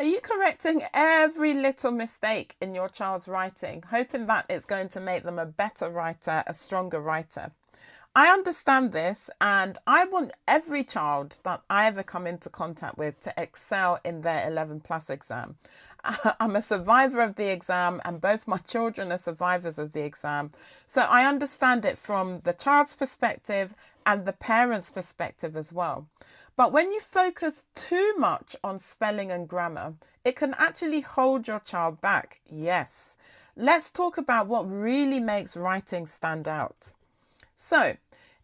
Are you correcting every little mistake in your child's writing, hoping that it's going to make them a better writer, a stronger writer? I understand this, and I want every child that I ever come into contact with to excel in their 11 plus exam. I'm a survivor of the exam, and both my children are survivors of the exam. So I understand it from the child's perspective and the parent's perspective as well. But when you focus too much on spelling and grammar, it can actually hold your child back. Yes. Let's talk about what really makes writing stand out. So,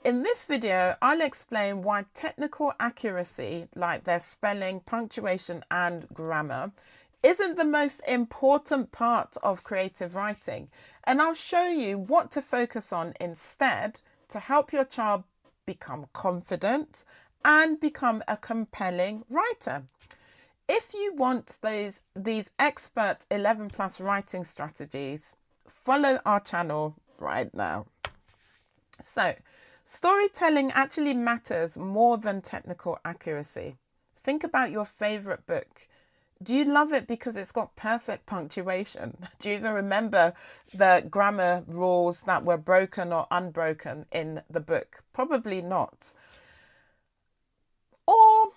in this video, I'll explain why technical accuracy, like their spelling, punctuation, and grammar, isn't the most important part of creative writing. And I'll show you what to focus on instead to help your child become confident and become a compelling writer. If you want these expert 11 plus writing strategies, follow our channel right now. So, storytelling actually matters more than technical accuracy. Think about your favorite book. Do you love it because it's got perfect punctuation? Do you even remember the grammar rules that were broken or unbroken in the book? Probably not. Or,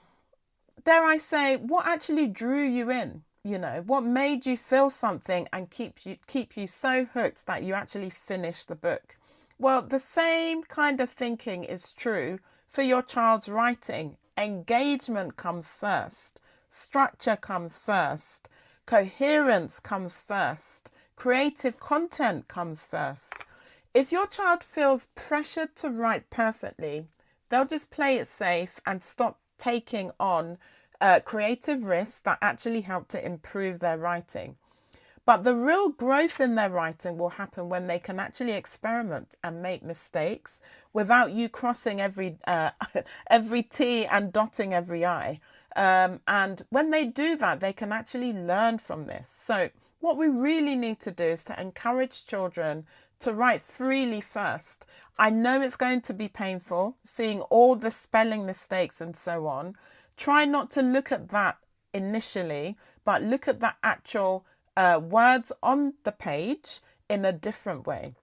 dare I say, what actually drew you in? You know, what made you feel something and keep you so hooked that you actually finished the book? Well, the same kind of thinking is true for your child's writing. Engagement comes first. Structure comes first. Coherence comes first. Creative content comes first. If your child feels pressured to write perfectly, they'll just play it safe and stop taking on creative risks that actually help to improve their writing. But the real growth in their writing will happen when they can actually experiment and make mistakes without you crossing every T and dotting every I. And when they do that, they can actually learn from this. So what we really need to do is to encourage children to write freely first. I know it's going to be painful, seeing all the spelling mistakes and so on. Try not to look at that initially, but look at the actual words on the page in a different way.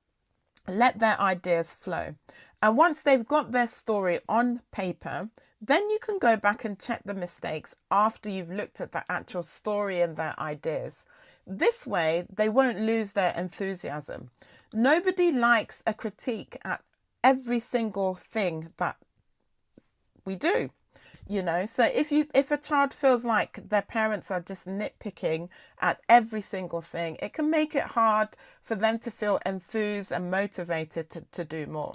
Let their ideas flow. And once they've got their story on paper, then you can go back and check the mistakes after you've looked at the actual story and their ideas. This way, they won't lose their enthusiasm. Nobody likes a critique at every single thing that we do. You know, so if a child feels like their parents are just nitpicking at every single thing, it can make it hard for them to feel enthused and motivated to do more.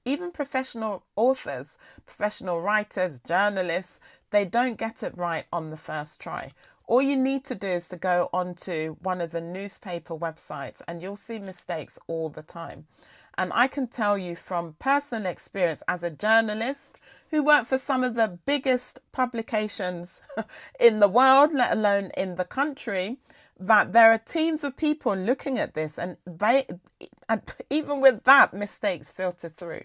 Even professional authors, professional writers, journalists, they don't get it right on the first try. All you need to do is to go onto one of the newspaper websites and you'll see mistakes all the time. And I can tell you from personal experience as a journalist who worked for some of the biggest publications in the world, let alone in the country, that there are teams of people looking at this and even with that, mistakes filter through.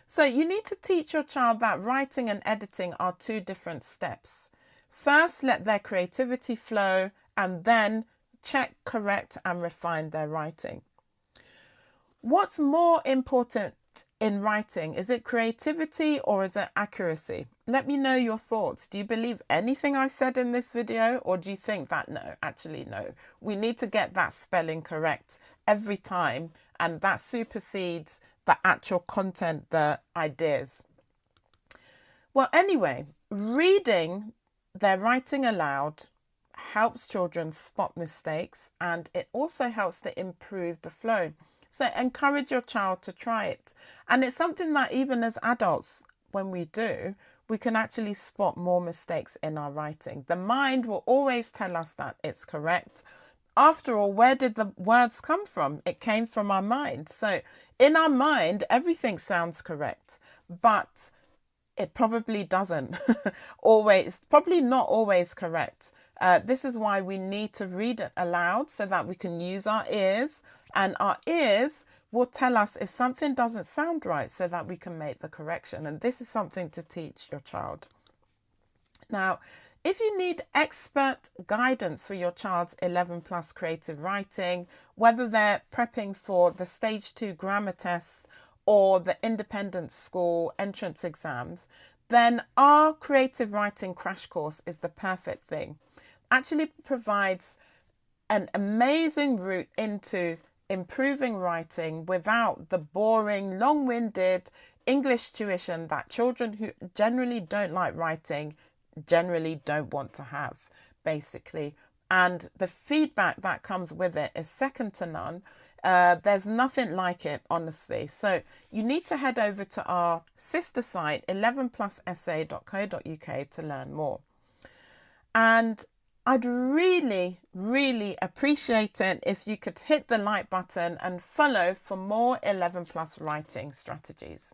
So you need to teach your child that writing and editing are two different steps. First, let their creativity flow and then check, correct and refine their writing. What's more important in writing? Is it creativity or is it accuracy? Let me know your thoughts. Do you believe anything I said in this video, or do you think that no, actually no, we need to get that spelling correct every time and that supersedes the actual content, the ideas? Well, anyway, reading their writing aloud helps children spot mistakes and it also helps to improve the flow. So encourage your child to try it. And it's something that even as adults, when we do, we can actually spot more mistakes in our writing. The mind will always tell us that it's correct. After all, where did the words come from? It came from our mind. So in our mind, everything sounds correct, but it probably doesn't always, probably not always correct. This is why we need to read it aloud so that we can use our ears, and our ears will tell us if something doesn't sound right so that we can make the correction. And this is something to teach your child. Now, If you need expert guidance for your child's 11 plus creative writing, whether they're prepping for the stage 2 grammar tests or the independent school entrance exams, then our creative writing crash course is the perfect thing. Actually provides an amazing route into improving writing without the boring, long-winded English tuition that children who generally don't like writing generally don't want to have, basically. And the feedback that comes with it is second to none. There's nothing like it, honestly. So you need to head over to our sister site, 11plusessay.co.uk, to learn more. And I'd really, really appreciate it if you could hit the like button and follow for more 11 plus writing strategies.